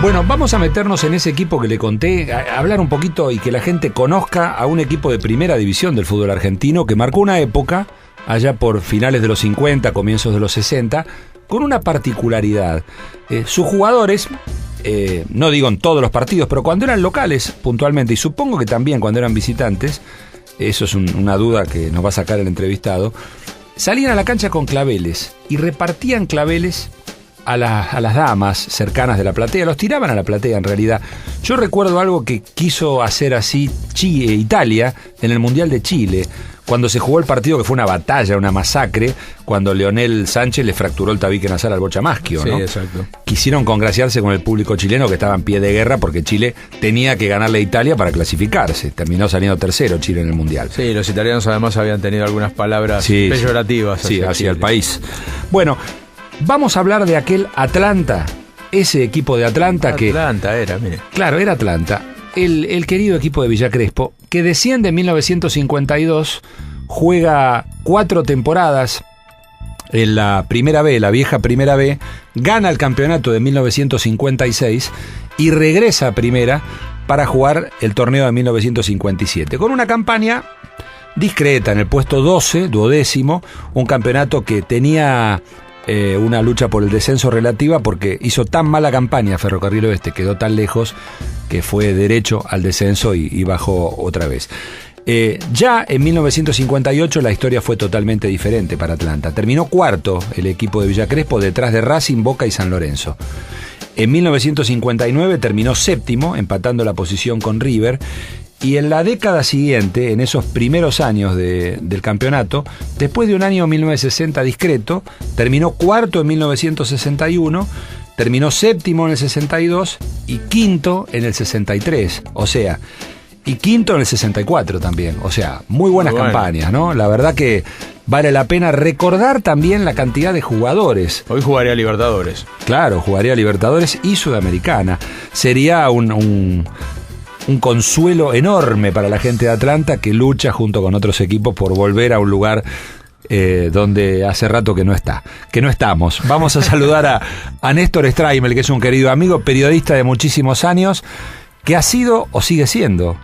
Bueno, vamos a meternos en ese equipo que le conté, a hablar un poquito y que la gente conozca a un equipo de primera división del fútbol argentino que marcó una época, allá por finales de los 50, comienzos de los 60, con una particularidad. Sus jugadores, no digo en todos los partidos, pero cuando eran locales puntualmente, y supongo que también cuando eran visitantes, eso es una duda que nos va a sacar el entrevistado, salían a la cancha con claveles y repartían claveles a las damas cercanas de la platea, los tiraban a la platea en realidad. Yo recuerdo algo que quiso hacer así Italia en el Mundial de Chile, cuando se jugó el partido que fue una batalla, una masacre, cuando Leonel Sánchez le fracturó el tabique nasal al Bocha Maschio, ¿no? Sí, exacto. Quisieron congraciarse con el público chileno que estaba en pie de guerra porque Chile tenía que ganarle a Italia para clasificarse. Terminó saliendo tercero Chile en el Mundial. Sí, los italianos además habían tenido algunas palabras peyorativas hacia el país. Bueno, vamos a hablar de aquel Atlanta, ese equipo de Atlanta Atlanta era, mire. Claro, era Atlanta. El querido equipo de Villa Crespo, que desciende en 1952, juega 4 temporadas en la Primera B, la vieja Primera B, gana el campeonato de 1956 y regresa a Primera para jugar el torneo de 1957, con una campaña discreta en el puesto 12, 12º, un campeonato que tenía una lucha por el descenso relativa porque hizo tan mala campaña Ferrocarril Oeste, quedó tan lejos que fue derecho al descenso y bajó otra vez. Ya en 1958 la historia fue totalmente diferente para Atlanta. Terminó cuarto el equipo de Villa Crespo detrás de Racing, Boca y San Lorenzo. En 1959 terminó séptimo, empatando la posición con River. Y en la década siguiente, en esos primeros años del campeonato, después de un año 1960 discreto, terminó cuarto en 1961, terminó séptimo en el 62 y quinto en el 63, o sea, y quinto en el 64 también, o sea, muy buenas campañas, ¿no? La verdad que vale la pena recordar también la cantidad de jugadores. Hoy jugaría a Libertadores. Claro, jugaría a Libertadores y Sudamericana. Sería un consuelo enorme para la gente de Atlanta que lucha junto con otros equipos por volver a un lugar donde hace rato que no estamos. Vamos a saludar a Néstor Straimel, que es un querido amigo, periodista de muchísimos años, que ha sido o sigue siendo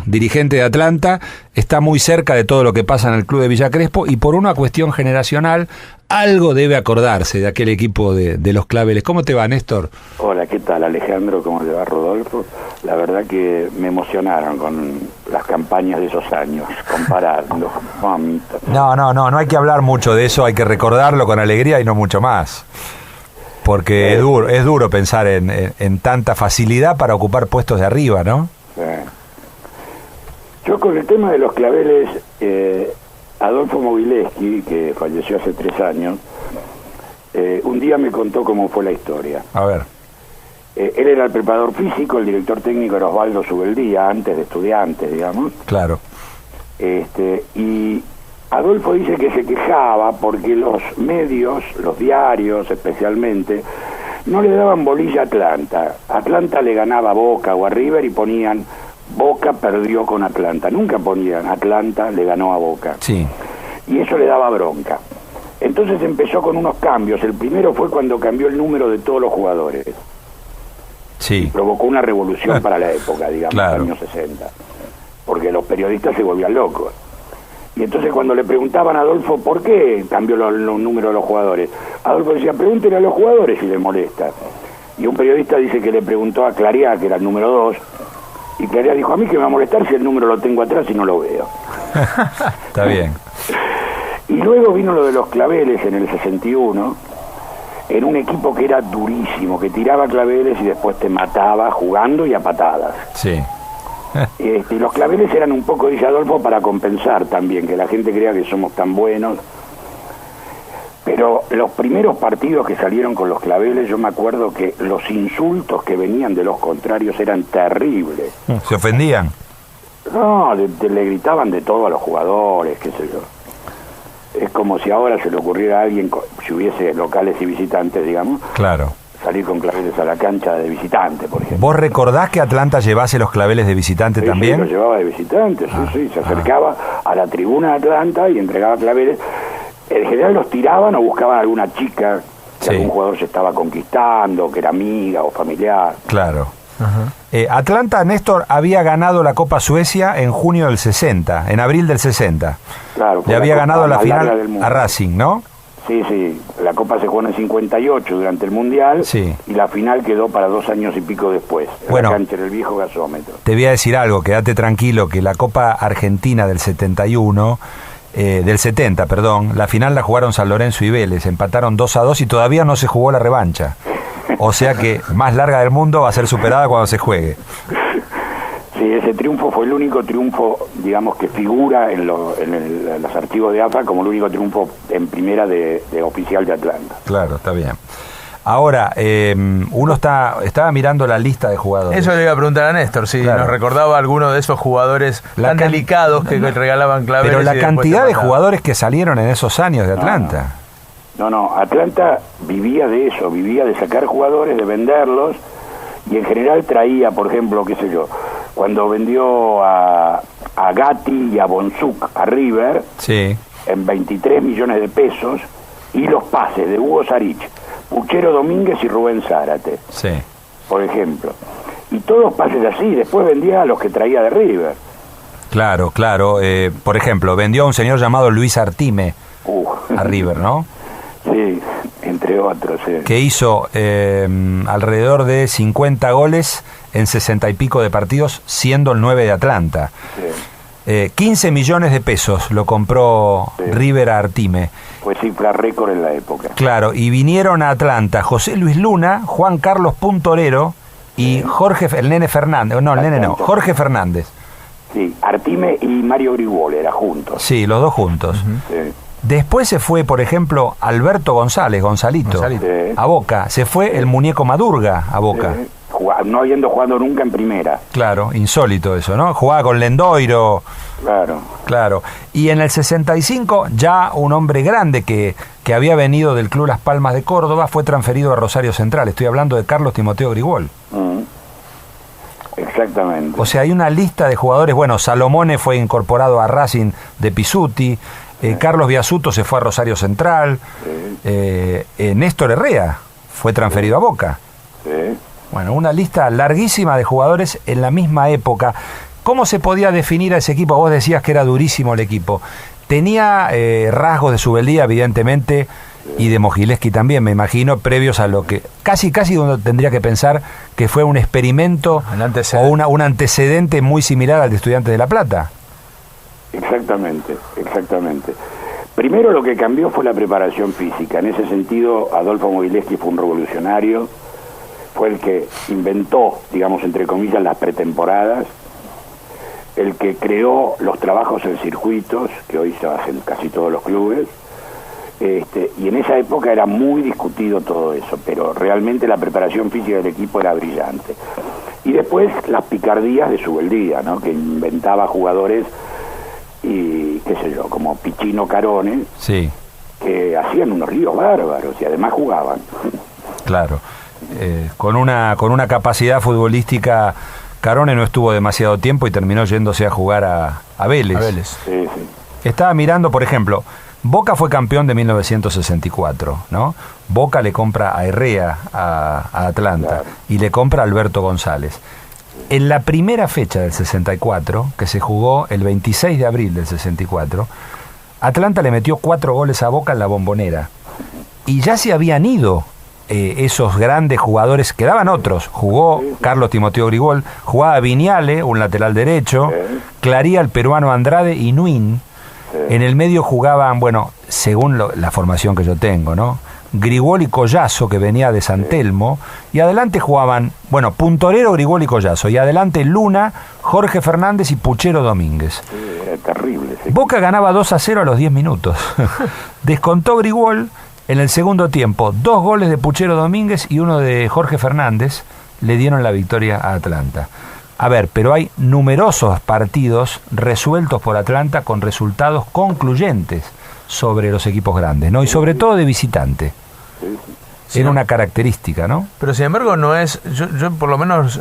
dirigente de Atlanta, está muy cerca de todo lo que pasa en el club de Villa Crespo y por una cuestión generacional algo debe acordarse de aquel equipo de los claveles. ¿Cómo te va, Néstor? Hola, ¿qué tal, Alejandro? ¿Cómo te va, Rodolfo? La verdad que me emocionaron con las campañas de esos años, comparando. Mamita. No hay que hablar mucho de eso, hay que recordarlo con alegría y no mucho más. Porque es duro pensar en tanta facilidad para ocupar puestos de arriba, ¿no? Sí. Yo con el tema de los claveles, Adolfo Mogileski, que falleció hace 3 años, un día me contó cómo fue la historia. A ver. Él era el preparador físico, el director técnico era Osvaldo Subeldía, antes de Estudiantes, digamos. Claro. Y Adolfo dice que se quejaba porque los medios, los diarios especialmente, no le daban bolilla a Atlanta. Atlanta le ganaba a Boca o a River y ponían Boca perdió con Atlanta. Nunca ponían Atlanta le ganó a Boca. Sí. Y eso le daba bronca. Entonces empezó con unos cambios. El primero fue cuando cambió el número de todos los jugadores. Sí. Provocó una revolución para la época, digamos, claro. Años 60. Porque los periodistas se volvían locos. Y entonces cuando le preguntaban a Adolfo por qué cambió los números de los jugadores, Adolfo decía, pregúntenle a los jugadores si les molesta. Y un periodista dice que le preguntó a Clariá, que era el número 2, y Clariá dijo, a mí que me va a molestar si el número lo tengo atrás y no lo veo. Está bien. Y luego vino lo de los claveles en el 61, en un equipo que era durísimo, que tiraba claveles y después te mataba jugando y a patadas. Sí. Y los claveles eran un poco, dice Adolfo, para compensar también, que la gente crea que somos tan buenos. Pero los primeros partidos que salieron con los claveles, yo me acuerdo que los insultos que venían de los contrarios eran terribles. ¿Se ofendían? No, le gritaban de todo a los jugadores, qué sé yo. Es como si ahora se le ocurriera a alguien, si hubiese locales y visitantes, digamos. Claro. Salir con claveles a la cancha de visitante, por ejemplo. ¿Vos recordás que Atlanta llevase los claveles de visitante también? Sí, lo llevaba de visitante, sí, se acercaba a la tribuna de Atlanta y entregaba claveles. En general los tiraban o buscaban alguna chica que algún jugador se estaba conquistando, que era amiga o familiar. Claro. Atlanta, Néstor, había ganado la Copa Suecia en junio del 60, en abril del 60. Claro. Le había ganado la final a Racing, ¿no? Sí, la Copa se jugó en el 58 durante el Mundial, y la final quedó para 2 años y pico después, en la cancha del viejo gasómetro. Te voy a decir algo, quédate tranquilo, que la Copa Argentina del 71, del 70, perdón, la final la jugaron San Lorenzo y Vélez, empataron 2-2 y todavía no se jugó la revancha. O sea que más larga del mundo va a ser superada cuando se juegue. Sí, ese triunfo fue el único triunfo, digamos, que figura en los archivos de AFA como el único triunfo en primera de oficial de Atlanta. Claro, está bien. Ahora, uno estaba mirando la lista de jugadores. Eso le iba a preguntar a Néstor, si nos recordaba alguno de esos jugadores tan delicados que regalaban claveles. Pero la cantidad de jugadores que salieron en esos años de Atlanta. No, Atlanta vivía de eso, vivía de sacar jugadores, de venderlos, y en general traía, por ejemplo, qué sé yo, cuando vendió a Gatti y a Bonsuc a River, en 23 millones de pesos, y los pases de Hugo Sarich, Puchero Domínguez y Rubén Zárate, por ejemplo. Y todos pases así, después vendía a los que traía de River. Claro. Por ejemplo, vendió a un señor llamado Luis Artime a River, ¿no? Sí, entre otros. Que hizo alrededor de 50 goles en 60 y pico de partidos, siendo el 9 de Atlanta. 15 millones de pesos lo compró River a Artime. Fue cifra récord en la época. Claro, y vinieron a Atlanta José Luis Luna, Juan Carlos Puntorero y Jorge Fernández. Sí, Artime y Mario Grigol era juntos. Sí, los dos juntos. Después se fue, por ejemplo, Alberto Gonzalito. A Boca. Se fue el muñeco Madurga a Boca. No habiendo jugado nunca en primera. Claro, insólito eso, ¿no? Jugaba con Lendoiro. Claro. Y en el 65, ya un hombre grande que había venido del Club Las Palmas de Córdoba fue transferido a Rosario Central. Estoy hablando de Carlos Timoteo Grigol. Exactamente. O sea, hay una lista de jugadores. Bueno, Salomone fue incorporado a Racing de Pisuti. Carlos Biasuto se fue a Rosario Central. Néstor Herrera fue transferido a Boca. Bueno, una lista larguísima de jugadores en la misma época. ¿Cómo se podía definir a ese equipo? Vos decías que era durísimo el equipo. Tenía rasgos de Subeldía, evidentemente, y de Mogileski también, me imagino, previos a lo que casi uno tendría que pensar que fue un experimento o un antecedente muy similar al de Estudiantes de La Plata. Exactamente. Primero lo que cambió fue la preparación física. En ese sentido, Adolfo Mogileski fue un revolucionario. Fue el que inventó, digamos, entre comillas, las pretemporadas, el que creó los trabajos en circuitos, que hoy se hacen casi todos los clubes, y en esa época era muy discutido todo eso, pero realmente la preparación física del equipo era brillante. Y después las picardías de Subeldía, ¿no? Que inventaba jugadores, y qué sé yo, como Pichino Carone, que hacían unos líos bárbaros y además jugaban. Claro. Con una capacidad futbolística, Carone no estuvo demasiado tiempo y terminó yéndose a jugar a Vélez. Sí. Estaba mirando, por ejemplo, Boca fue campeón de 1964, ¿no? Boca le compra a Herrera a Atlanta y le compra a Alberto González. En la primera fecha del 64, que se jugó el 26 de abril del 64, Atlanta le metió 4 goles a Boca en la Bombonera. Y ya se habían ido esos grandes jugadores, quedaban otros. Jugó Carlos Timoteo Grigol, jugaba Viñale, un lateral derecho, Claría, el peruano Andrade y Nuin. En el medio jugaban, bueno, según la formación que yo tengo, ¿no? Grigol y Collazo, que venía de San Telmo, y adelante jugaban, bueno, Puntorero, Grigol y Collazo, y adelante Luna, Jorge Fernández y Puchero Domínguez. Era terrible. Boca ganaba 2-0 a los 10 minutos. Descontó Grigol. En el segundo tiempo, 2 goles de Puchero Domínguez y uno de Jorge Fernández le dieron la victoria a Atlanta. A ver, pero hay numerosos partidos resueltos por Atlanta con resultados concluyentes sobre los equipos grandes, ¿no? Y sobre todo de visitante. Era una característica, ¿no? Pero sin embargo no es... Yo por lo menos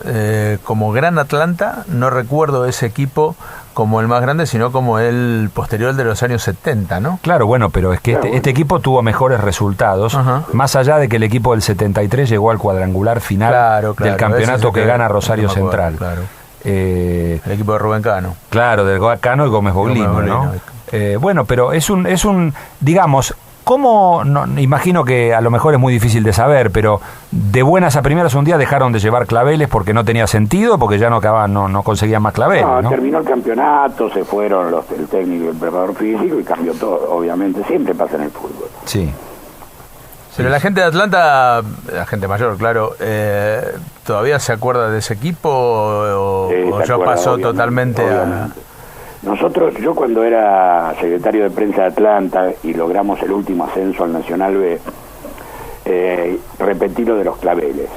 como gran Atlanta no recuerdo ese equipo como el más grande, sino como el posterior de los años 70, ¿no? Claro, bueno, pero es que este equipo tuvo mejores resultados, más allá de que el equipo del 73 llegó al cuadrangular final del campeonato que gana Rosario Central. Claro. El equipo de Rubén Cano. Claro, del Cano y Gómez Boglino, ¿no? Bueno, pero es un digamos, ¿cómo? No, imagino que a lo mejor es muy difícil de saber, pero de buenas a primeras un día dejaron de llevar claveles porque no tenía sentido, porque ya no acababan, no conseguían más claveles, ¿no? Terminó el campiampeonato, se fueron el técnico y el preparador físico y cambió todo, obviamente, siempre pasa en el fútbol. Sí. Pero la gente de Atlanta, la gente mayor, claro, ¿todavía se acuerda de ese equipo o ya pasó totalmente a...? Nosotros, yo cuando era secretario de prensa de Atlanta y logramos el último ascenso al Nacional B, repetí lo de los claveles.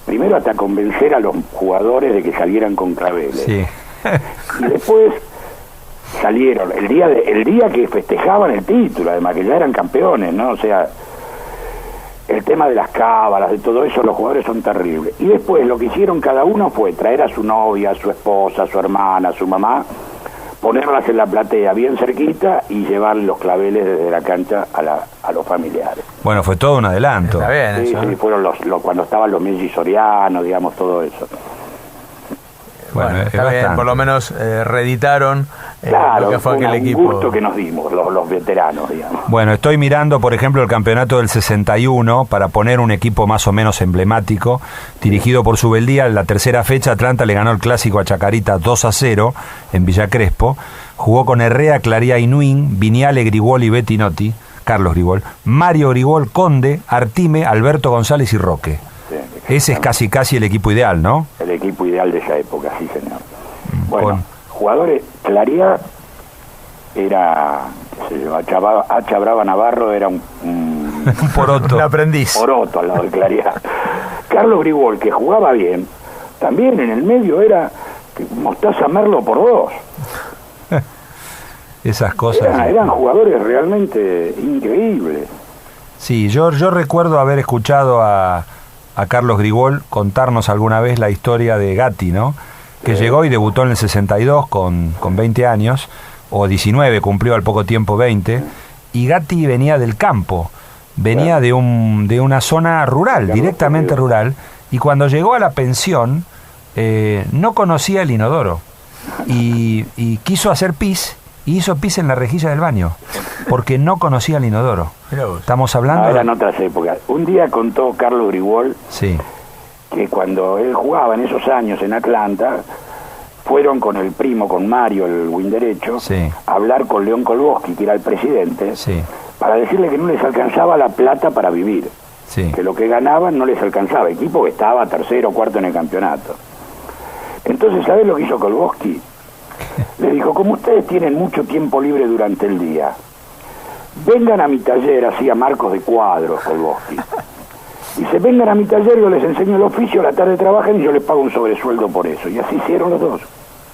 Primero hasta convencer a los jugadores de que salieran con claveles. Sí. Y después salieron, el día que festejaban el título, además que ya eran campeones, ¿no? O sea, el tema de las cábalas, de todo eso, los jugadores son terribles. Y después lo que hicieron cada uno fue traer a su novia, a su esposa, a su hermana, a su mamá, ponerlas en la platea bien cerquita y llevar los claveles desde la cancha a los familiares. Bueno, fue todo un adelanto. Está bien, sí, eso, sí, fueron cuando estaban los Messi Soriano, digamos, todo eso. Bueno, está bien, por lo menos reeditaron claro, lo que fue aquel equipo. Un gusto que nos dimos, los veteranos, digamos. Bueno, estoy mirando, por ejemplo, el campeonato del 61 para poner un equipo más o menos emblemático, dirigido por Subeldía. En la tercera fecha, Atlanta le ganó el clásico a Chacarita 2-0 en Villa Crespo. Jugó con Herrea, Claría Inuín, Viñale, Grigol y Bettinotti, Carlos Grigol, Mario Grigol, Conde, Artime, Alberto González y Roque. Sí, ese es casi el equipo ideal, ¿no? El equipo ideal de esa época, sí, señor. Bueno, jugadores, Claría era, qué sé yo, Hacha Brava Navarro era un poroto. Un aprendiz. Poroto al lado de Claría. Carlos Grigol, que jugaba bien, también en el medio era Mostaza Merlo por dos. Esas cosas. Eran jugadores realmente increíbles. Sí, yo recuerdo haber escuchado a Carlos Grigol contarnos alguna vez la historia de Gatti, ¿no? Que llegó y debutó en el 62 con 20 años, o 19, cumplió al poco tiempo 20, y Gatti venía del campo, venía de una zona rural, directamente rural, y cuando llegó a la pensión no conocía el inodoro, y quiso hacer pis, y hizo pis en la rejilla del baño, porque no conocía el inodoro. Estamos hablando... eran otras épocas. Un día contó Carlos Grigol que cuando él jugaba en esos años en Atlanta, fueron con el primo, con Mario, el win derecho, a hablar con León Kolboski, que era el presidente, para decirle que no les alcanzaba la plata para vivir, que lo que ganaban no les alcanzaba, equipo que estaba tercero o cuarto en el campeonato. Entonces, ¿sabés lo que hizo Kolboski? Le dijo, como ustedes tienen mucho tiempo libre durante el día, vengan a mi taller, así a Marcos de Cuadros, Kolboski. Dice, vengan a mi taller, yo les enseño el oficio, a la tarde trabajan y yo les pago un sobresueldo por eso. Y así hicieron los dos.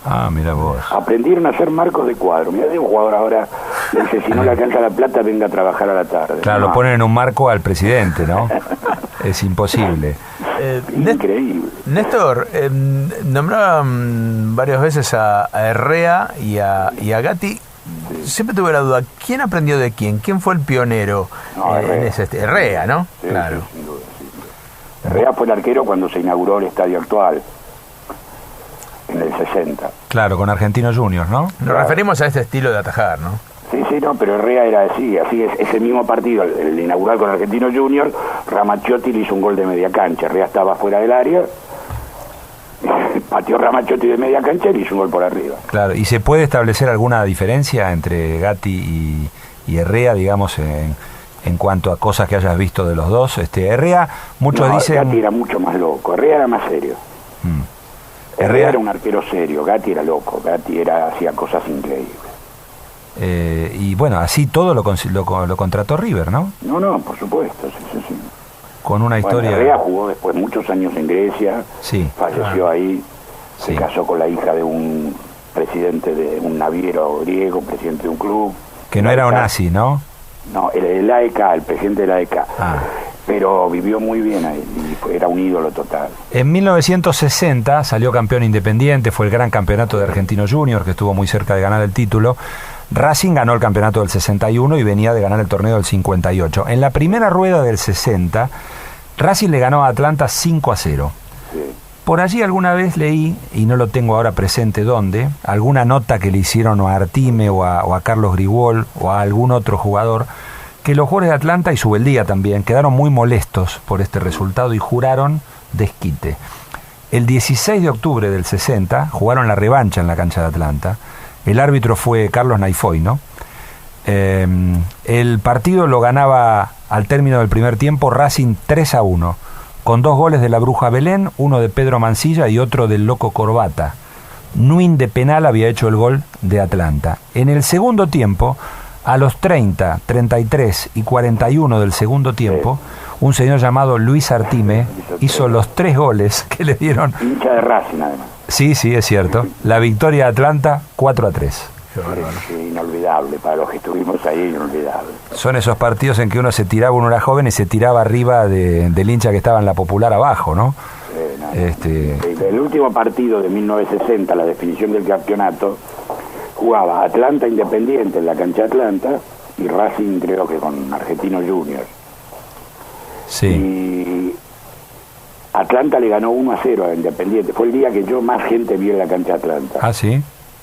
Ah, mira vos. Aprendieron a hacer marcos de cuadro. Mira, de un jugador ahora dice, si no le alcanza la plata, venga a trabajar a la tarde. Claro, lo ponen en un marco al presidente, ¿no? Es imposible. Increíble. Néstor, nombraban varias veces a Herrea y a Gatti. Siempre tuve la duda, ¿quién aprendió de quién? ¿Quién fue el pionero en ese Herrea, ¿no? Sí, claro. Sí, sin duda, sin duda. Herrea fue el arquero cuando se inauguró el estadio actual, en el 60. Claro, con Argentinos Juniors, ¿no? Nos referimos a este estilo de atajar, ¿no? Sí, no, pero Herrea era así es ese mismo partido, el inaugural con Argentinos Juniors, Ramaciotti le hizo un gol de media cancha, Herrea estaba fuera del área, pateó Ramaciotti de media cancha y hizo un gol por arriba. Claro, ¿y se puede establecer alguna diferencia entre Gatti y Herrea, digamos, en cuanto a cosas que hayas visto de los dos? Herrea, muchos dicen... Gatti era mucho más loco, Herrea era más serio. Herrea era un arquero serio, Gatti era loco, Gatti hacía cosas increíbles. Y bueno, así todo lo contrató River, ¿no? No, por supuesto, sí. Con una historia... Herrea jugó después muchos años en Grecia, falleció ahí, se casó con la hija de un presidente de un naviero griego, presidente de un club. Que no era Onassis, ¿no? No, el AEK, el presidente de la AEK. pero vivió muy bien ahí y era un ídolo total. En 1960 salió campeón Independiente, fue el gran campeonato de Argentino Junior, que estuvo muy cerca de ganar el título. Racing ganó el campeonato del 61 y venía de ganar el torneo del 58. En la primera rueda del 60, Racing le ganó a Atlanta 5-0. Sí. Por allí alguna vez leí, y no lo tengo ahora presente dónde, alguna nota que le hicieron a Artime o a Carlos Grigol o a algún otro jugador, que los jugadores de Atlanta y Subeldía también quedaron muy molestos por este resultado y juraron desquite. El 16 de octubre del 60 jugaron la revancha en la cancha de Atlanta. El árbitro fue Carlos Naifoy, ¿no? El partido lo ganaba al término del primer tiempo Racing 3-1, con 2 goles de la Bruja Belén, uno de Pedro Mancilla y otro del Loco Corbata. Nuin de penal había hecho el gol de Atlanta. En el segundo tiempo, a los 30, 33 y 41 del segundo tiempo, un señor llamado Luis Artime hizo los 3 goles que le dieron. Hincha de Racing, además. Sí, es cierto. La victoria de Atlanta 4-3. Sí, inolvidable, para los que estuvimos ahí, inolvidable. Son esos partidos en que uno se tiraba, uno era joven y se tiraba arriba del hincha que estaba en la Popular abajo, ¿no? El último partido de 1960, la definición del campeonato, jugaba Atlanta Independiente en la cancha de Atlanta y Racing creo que con Argentino Junior. Sí. Y Atlanta le ganó 1-0 a Independiente. Fue el día que yo más gente vi en la cancha de Atlanta. Ah, sí.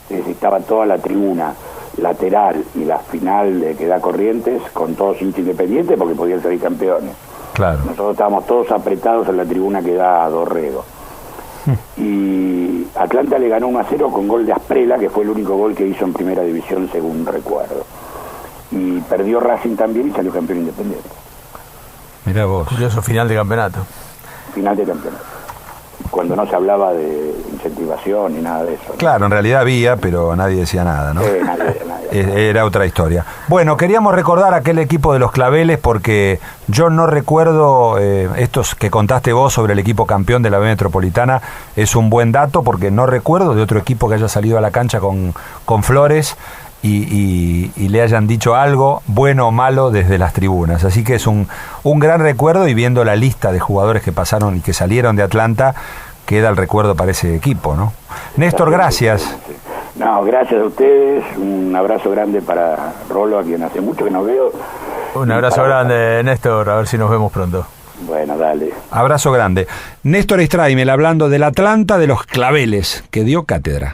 Estaba toda la tribuna lateral y la final de que da Corrientes con todos hinchas Independientes porque podían salir campeones. Claro. Nosotros estábamos todos apretados en la tribuna que da a Dorrego. Y Atlanta le ganó 1-0 con gol de Asprela, que fue el único gol que hizo en primera división según recuerdo. Y perdió Racing también y salió campeón Independiente. Mirá vos. Curioso final de campeonato. Final de campeonato. Cuando no se hablaba de incentivación ni nada de eso, ¿no? Claro, en realidad había, pero nadie decía nada, ¿no? Nadie. Era otra historia. Bueno, queríamos recordar aquel equipo de los Claveles porque yo no recuerdo estos que contaste vos sobre el equipo campeón de la B Metropolitana. Es un buen dato porque no recuerdo de otro equipo que haya salido a la cancha con flores y le hayan dicho algo, bueno o malo, desde las tribunas. Así que es un gran recuerdo y viendo la lista de jugadores que pasaron y que salieron de Atlanta, queda el recuerdo para ese equipo, ¿no? Néstor, gracias. No, gracias a ustedes. Un abrazo grande para Rolo, a quien hace mucho que no veo. Un abrazo grande, Néstor, a ver si nos vemos pronto. Bueno, dale. Abrazo grande. Néstor Straimel hablando del Atlanta de los Claveles, que dio cátedra.